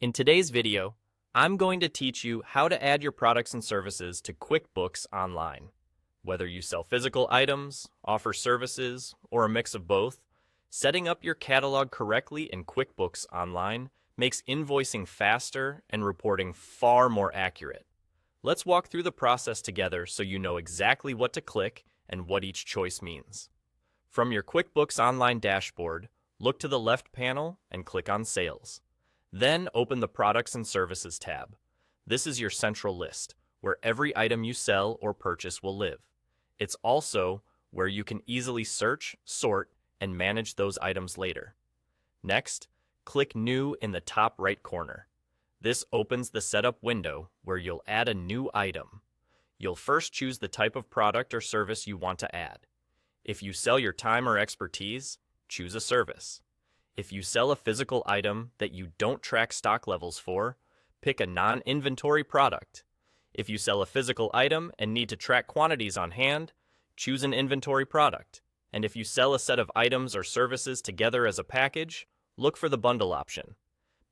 In today's video, I'm going to teach you how to add your products and services to QuickBooks Online. Whether you sell physical items, offer services, or a mix of both, setting up your catalog correctly in QuickBooks Online makes invoicing faster and reporting far more accurate. Let's walk through the process together so you know exactly what to click and what each choice means. From your QuickBooks Online dashboard, look to the left panel and click on Sales. Then open the Products and Services tab. This is your central list, where every item you sell or purchase will live. It's also where you can easily search, sort, and manage those items later. Next, click New in the top right corner. This opens the setup window where you'll add a new item. You'll first choose the type of product or service you want to add. If you sell your time or expertise, choose a service. If you sell a physical item that you don't track stock levels for, pick a non-inventory product. If you sell a physical item and need to track quantities on hand, choose an inventory product. And if you sell a set of items or services together as a package, look for the bundle option.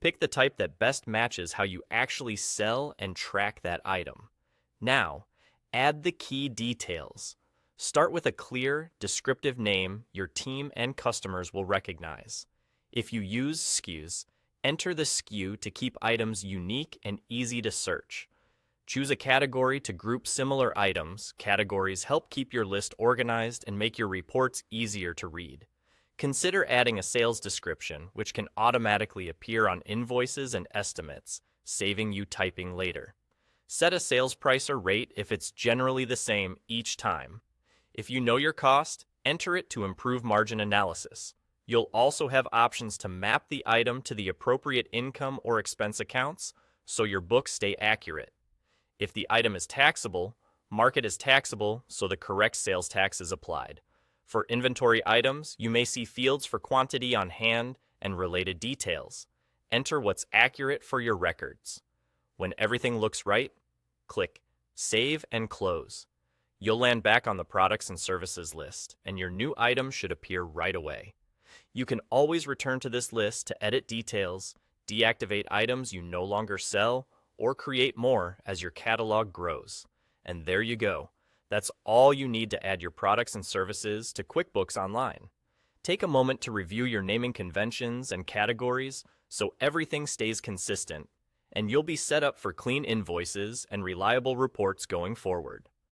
Pick the type that best matches how you actually sell and track that item. Now, add the key details. Start with a clear, descriptive name your team and customers will recognize. If you use SKUs, enter the SKU to keep items unique and easy to search. Choose a category to group similar items. Categories help keep your list organized and make your reports easier to read. Consider adding a sales description, which can automatically appear on invoices and estimates, saving you typing later. Set a sales price or rate if it's generally the same each time. If you know your cost, enter it to improve margin analysis. You'll also have options to map the item to the appropriate income or expense accounts so your books stay accurate. If the item is taxable, mark it as taxable so the correct sales tax is applied. For inventory items, you may see fields for quantity on hand and related details. Enter what's accurate for your records. When everything looks right, click Save and Close. You'll land back on the Products and Services list, and your new item should appear right away. You can always return to this list to edit details, deactivate items you no longer sell, or create more as your catalog grows. And there you go. That's all you need to add your products and services to QuickBooks Online. Take a moment to review your naming conventions and categories so everything stays consistent, and you'll be set up for clean invoices and reliable reports going forward.